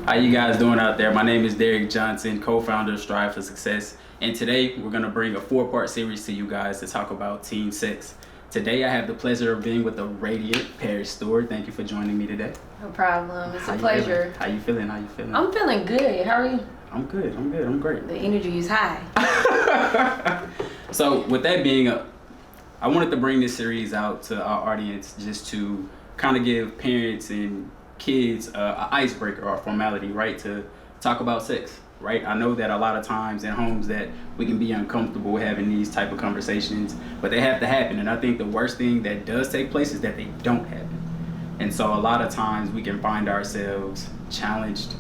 How you guys doing out there? My name is Derek Johnson, co-founder of Strive for Success, and today we're going to bring a 4-part series to you guys to talk about teen sex. Today I have the pleasure of being with the radiant Paris Stewart. Thank you for joining me today. No problem. It's a pleasure. How you feeling? I'm feeling good. How are you? I'm good. I'm great. The energy is high. So with that being up, I wanted to bring this series out to our audience just to kind of give parents and kids an icebreaker or a formality, right, to talk about sex, right? I know that a lot of times in homes that we can be uncomfortable having these type of conversations, but they have to happen. And I think the worst thing that does take place is that they don't happen. And so a lot of times we can find ourselves challenged,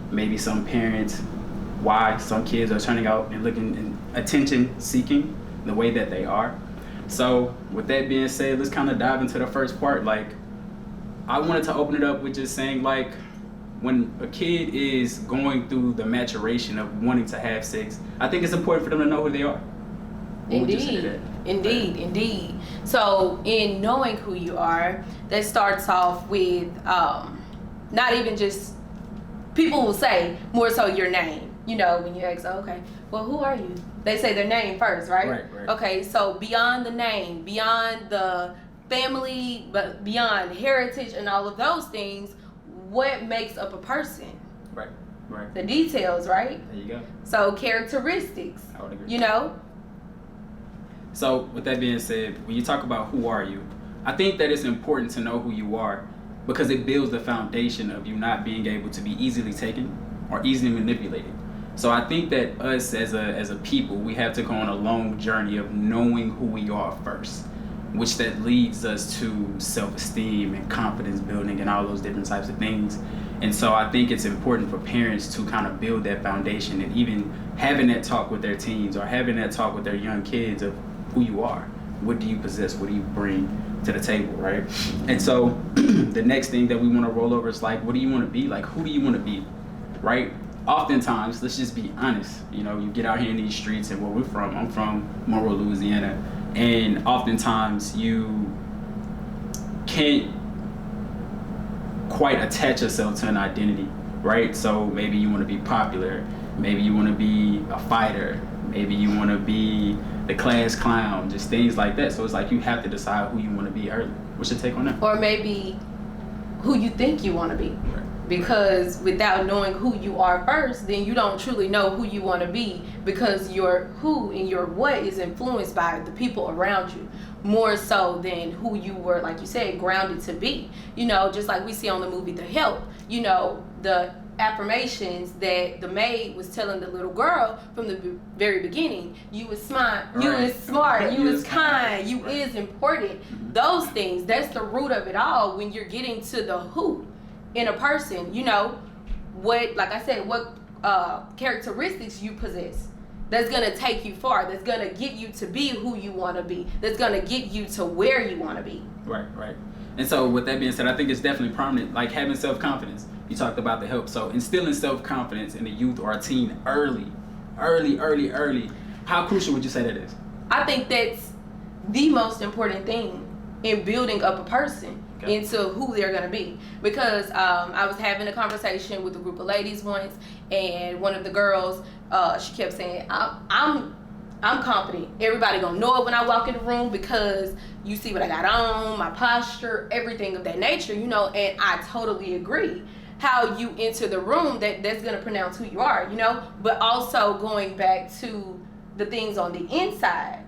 maybe some parents, why some kids are turning out and looking and attention seeking the way that they are. So with that being said, let's kind of dive into the first part. Like, I wanted to open it up with just saying, like, when a kid is going through the maturation of wanting to have sex, I think it's important for them to know who they are. Indeed. So in knowing who you are, that starts off with not even just, people will say more so your name. You know, when you ask, okay, well, who are you? They say their name first, right? Right. Okay, so beyond the name, beyond the family, but beyond heritage and all of those things, what makes up a person? Right. The details, right? There you go. So characteristics, I would agree. you know? So with that being said, when you talk about who are you, I think that it's important to know who you are because it builds the foundation of you not being able to be easily taken or easily manipulated. So I think that us as a people, we have to go on a long journey of knowing who we are first, which that leads us to self-esteem and confidence building and all those different types of things. And so I think it's important for parents to kind of build that foundation and even having that talk with their teens or having that talk with their young kids of who you are. What do you possess? What do you bring to the table, right? And so the next thing that we want to roll over is like, what do you want to be? Like, who do you want to be, right? Oftentimes, let's just be honest, you know, you get out here in these streets and where we're from, I'm from Monroe, Louisiana, and oftentimes you can't quite attach yourself to an identity, right? So maybe you want to be popular, maybe you want to be a fighter, maybe you want to be the class clown, just things like that. So it's like you have to decide who you want to be early. What's your take on that? Or maybe who you think you want to be. Right. Because without knowing who you are first, then you don't truly know who you want to be, because your who and your what is influenced by the people around you more so than who you were, like you said, grounded to be. You know, just like we see on the movie The Help, you know, the affirmations that the maid was telling the little girl from the very beginning. You was smart, you was smart, you was kind, you is important. Those things, that's the root of it all when you're getting to the who in a person. You know, what, like I said, what characteristics you possess that's going to take you far, that's going to get you to be who you want to be, that's going to get you to where you want to be. Right. And so with that being said, I think it's definitely prominent, like having self-confidence. You talked about The Help. So instilling self-confidence in the youth or a teen early. How crucial would you say that is? I think that's the most important thing in building up a person into who they're going to be. Because I was having a conversation with a group of ladies once, and one of the girls, she kept saying, I'm confident. Everybody gonna know it when I walk in the room because you see what I got on, my posture, everything of that nature, you know. And I totally agree. How you enter the room, that's gonna pronounce who you are, you know. But also going back to the things on the inside.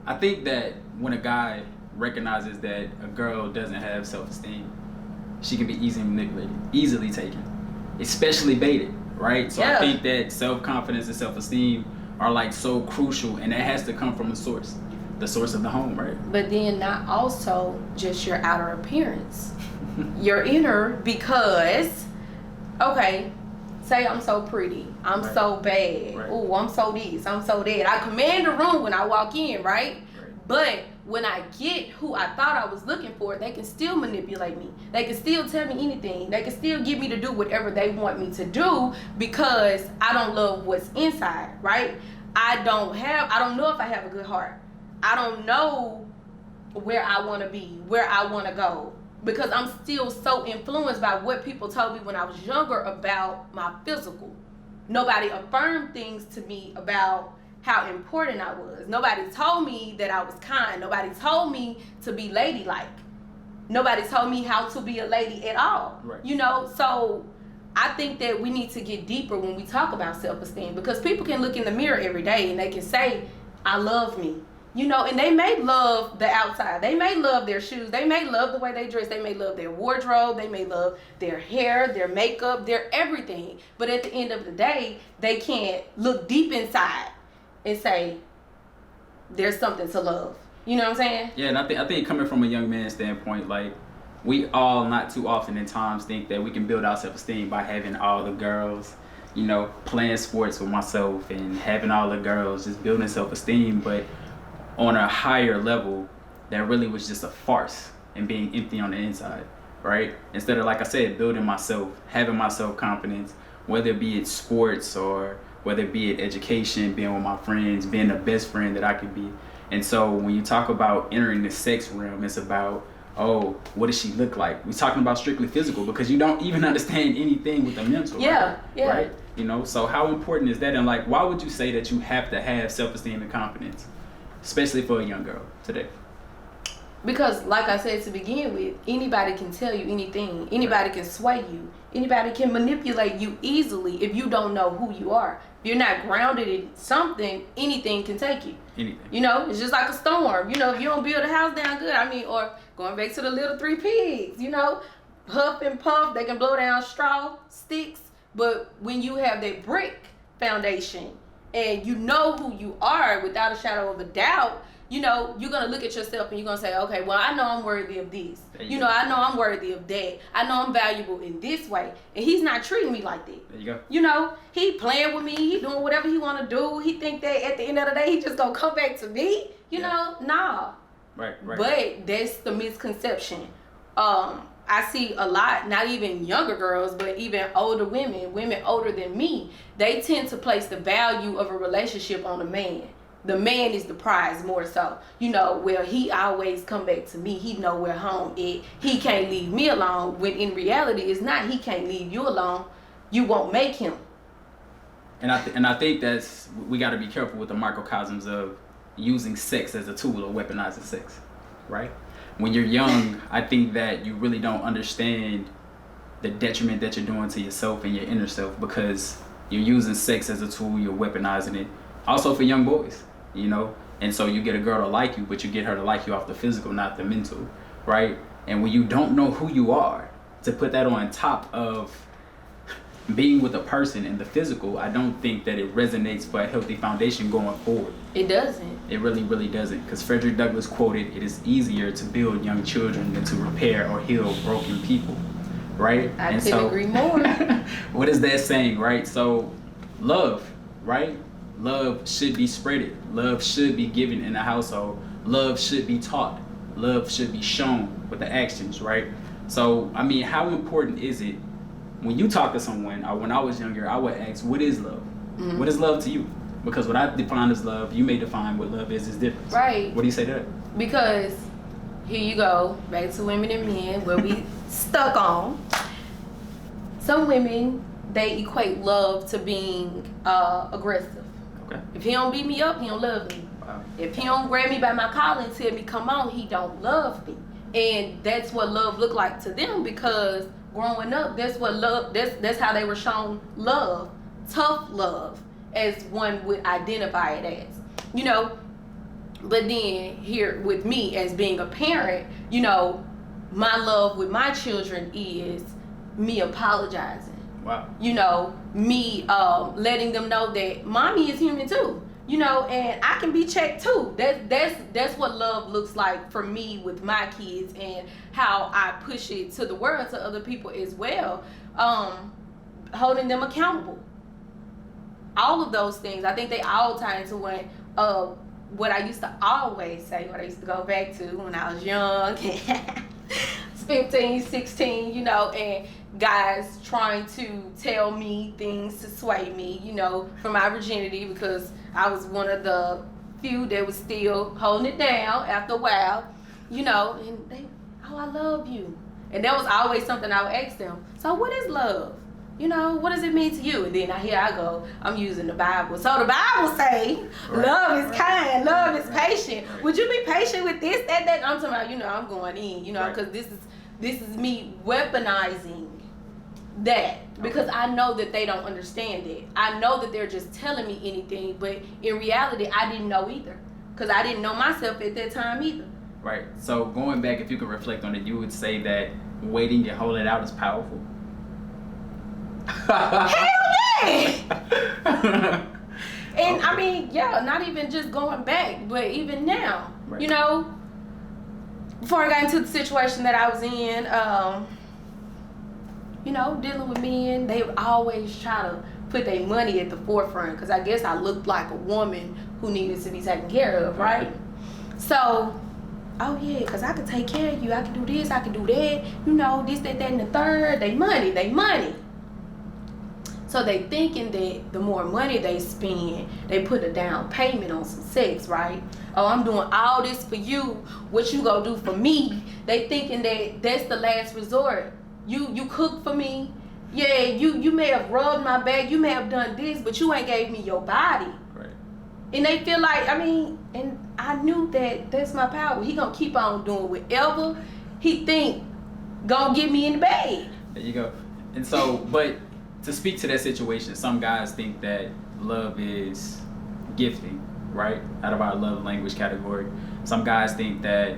I think that when a guy recognizes that a girl doesn't have self-esteem, she can be easily manipulated, easily taken, especially baited, right? So I think that self-confidence and self-esteem are like so crucial, and that has to come from the source of the home, right? But then not also just your outer appearance, your inner, because, okay, say I'm so pretty, I'm so bad, oh, I'm so this, I'm so that. I command the room when I walk in, right? But when I get who I thought I was looking for, they can still manipulate me. They can still tell me anything. They can still get me to do whatever they want me to do because I don't love what's inside, right? I don't know if I have a good heart. I don't know where I want to be, where I want to go, because I'm still so influenced by what people told me when I was younger about my physical. Nobody affirmed things to me about how important I was. Nobody told me that I was kind. Nobody told me to be ladylike. Nobody told me how to be a lady at all. Right. You know, so I think that we need to get deeper when we talk about self-esteem, because people can look in the mirror every day and they can say, I love me. You know, and they may love the outside. They may love their shoes. They may love the way they dress. They may love their wardrobe. They may love their hair, their makeup, their everything. But at the end of the day, they can't look deep inside and say, there's something to love. You know what I'm saying? Yeah, and I think coming from a young man's standpoint, like, we all not too often in times think that we can build our self-esteem by having all the girls, you know, playing sports with myself and having all the girls just building self-esteem. But on a higher level, that really was just a farce and being empty on the inside, right? Instead of, like I said, building myself, having my self-confidence, whether it be it sports or whether it be it education, being with my friends, being the best friend that I could be. And so when you talk about entering the sex realm, it's about, oh, what does she look like? We're talking about strictly physical, because you don't even understand anything with the mental. Yeah, yeah. Right? You know, so how important is that? And like, why would you say that you have to have self-esteem and confidence, especially for a young girl today? Because, like I said to begin with, anybody can tell you anything. Anybody can sway you. Anybody can manipulate you easily if you don't know who you are. If you're not grounded in something, anything can take you. Anything. You know, it's just like a storm. You know, if you don't build a house down good, I mean, or going back to the little three pigs, you know, huff and puff, they can blow down straw, sticks. But when you have that brick foundation and you know who you are without a shadow of a doubt, you know, you're going to look at yourself and you're going to say, okay, well, I know I'm worthy of this. You know, I know I'm worthy of that. I know I'm valuable in this way. And he's not treating me like that. There you go. You know, he playing with me. He doing whatever he want to do. He think that at the end of the day, he just going to come back to me. You know, nah. Right. But that's the misconception. I see a lot, not even younger girls, but even older women older than me, they tend to place the value of a relationship on a man. The man is the prize more so. You know, well, he always come back to me. He know where home is. He can't leave me alone. When in reality, it's not he can't leave you alone. You won't make him. And I think that's, we got to be careful with the microcosms of using sex as a tool or weaponizing sex, right? When you're young, I think that you really don't understand the detriment that you're doing to yourself and your inner self, because you're using sex as a tool, you're weaponizing it. Also for young boys, you know? And so you get a girl to like you, but you get her to like you off the physical, not the mental, right? And when you don't know who you are, to put that on top of being with a person in the physical, I don't think that it resonates for a healthy foundation going forward. It doesn't. It really, really doesn't. Because Frederick Douglass quoted, it is easier to build young children than to repair or heal broken people, right? I couldn't agree more. What is that saying, right? So love, right? Love should be spreaded. Love should be given in a household. Love should be taught. Love should be shown with the actions, right? So, I mean, how important is it when you talk to someone, or when I was younger, I would ask, what is love? Mm-hmm. What is love to you? Because what I define as love, you may define what love is different. Right. What do you say to that? Because here you go, back to women and men, where we stuck on. Some women, they equate love to being aggressive. Okay. If he don't beat me up, he don't love me. Wow. If he don't grab me by my collar and tell me come on, he don't love me. And that's what love looked like to them, because growing up, that's what love, that's how they were shown love. Tough love, as one would identify it as. You know, but then here with me as being a parent, you know, my love with my children is me apologizing. Wow. You know, me letting them know that mommy is human too. You know, and I can be checked too. That's what love looks like for me with my kids, and how I push it to the world, to other people as well. Holding them accountable. All of those things, I think they all tie into what I used to always say, what I used to go back to when I was young, 15, 16, you know, and guys trying to tell me things to sway me, you know, for my virginity, because I was one of the few that was still holding it down after a while, you know, and they, oh, I love you. And that was always something I would ask them. So what is love? You know, what does it mean to you? And then here I go, I'm using the Bible. So the Bible say, love is kind, love is patient. Would you be patient with this, that? I'm talking about, I'm going in, because this is me weaponizing that, because I know that they don't understand it. I know that they're just telling me anything, but in reality, I didn't know either, because I didn't know myself at that time either. Right. So going back, if you could reflect on it, you would say that waiting and holding out is powerful. Hell yeah! And I mean, not even just going back, but even now, before I got into the situation that I was in, dealing with men, they would always try to put their money at the forefront, because I guess I looked like a woman who needed to be taken care of, right? So, oh yeah, because I could take care of you, I could do this, I could do that, this, that, and the third. They money. So they thinking that the more money they spend, they put a down payment on some sex, right? Oh, I'm doing all this for you, what you gonna do for me? They thinking that that's the last resort. You cook for me. Yeah, you may have rubbed my back, you may have done this, but you ain't gave me your body. Right. And they feel like, and I knew that that's my power. He gonna keep on doing whatever he think gonna get me in the bed. There you go. And so, but to speak to that situation, some guys think that love is gifting, right? Out of our love language category. Some guys think that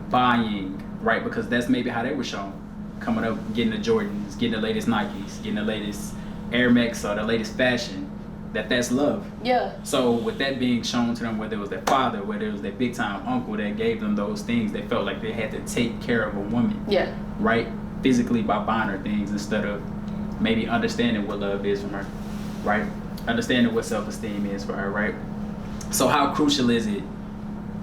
buying, right? Because that's maybe how they were shown. Coming up, getting the Jordans, getting the latest Nikes, getting the latest Air Max or the latest fashion, that's love. Yeah. So with that being shown to them, whether it was their father, whether it was their big time uncle that gave them those things, they felt like they had to take care of a woman. Yeah. Right? Physically by buying her things instead of maybe understanding what love is from her, right? Understanding what self-esteem is for her, right? So how crucial is it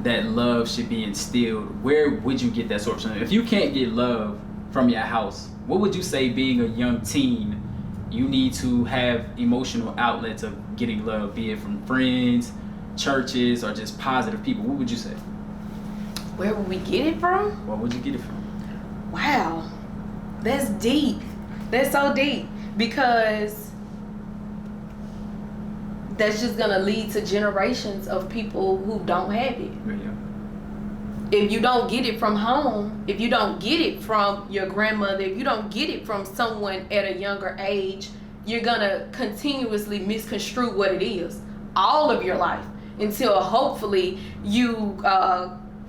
that love should be instilled? Where would you get that source from? If you can't get love from your house, what would you say, being a young teen, you need to have emotional outlets of getting love, be it from friends, churches, or just positive people? What would you say? Where would we get it from? Where would you get it from? Wow, that's deep. That's so deep, because that's just gonna lead to generations of people who don't have it. Yeah. If you don't get it from home, if you don't get it from your grandmother, if you don't get it from someone at a younger age, you're gonna continuously misconstrue what it is all of your life, until hopefully you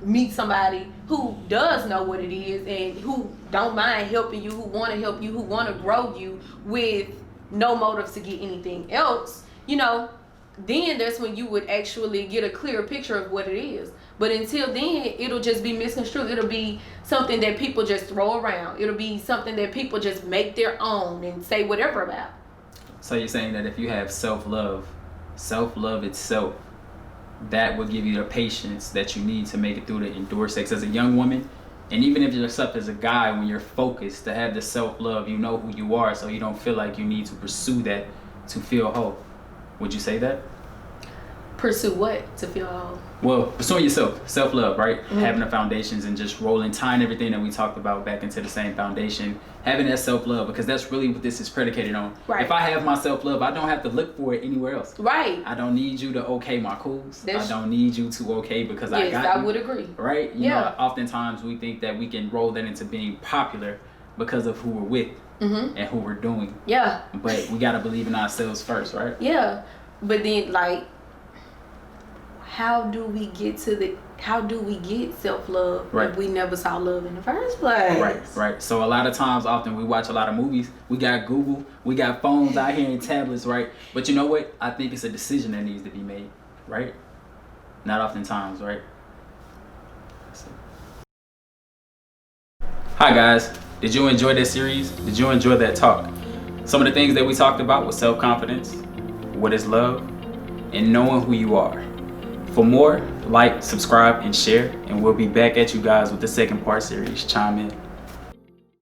meet somebody who does know what it is and who don't mind helping you, who want to help you, who want to grow you with no motives to get anything else, then that's when you would actually get a clearer picture of what it is. But until then, it'll just be misconstrued. It'll be something that people just throw around. It'll be something that people just make their own and say whatever about. So you're saying that if you have self-love itself, that will give you the patience that you need to make it through to endure sex as a young woman. And even if yourself as a guy, when you're focused, to have the self-love, you know who you are, so you don't feel like you need to pursue that to feel whole. Would you say that? Pursue what to feel whole? Well, pursuing yourself, self-love, right? Mm-hmm. Having the foundations and just tying everything that we talked about back into the same foundation. Having that self-love, because that's really what this is predicated on. Right. If I have my self-love, I don't have to look for it anywhere else. Right. I don't need you to okay my cools. I don't need you to okay because I got you. Yes, I would agree. Right? You know, oftentimes we think that we can roll that into being popular because of who we're with and who we're doing. Yeah. But we got to believe in ourselves first, right? Yeah. But then, how do we get self-love if we never saw love in the first place? Right. So a lot of times, often we watch a lot of movies. We got Google, we got phones out here and tablets, right? But you know what? I think it's a decision that needs to be made, right? Not oftentimes, right? Hi guys, did you enjoy this series? Did you enjoy that talk? Some of the things that we talked about was self-confidence, what is love, and knowing who you are. For more, like, subscribe, and share, and we'll be back at you guys with the second part series. Chime in.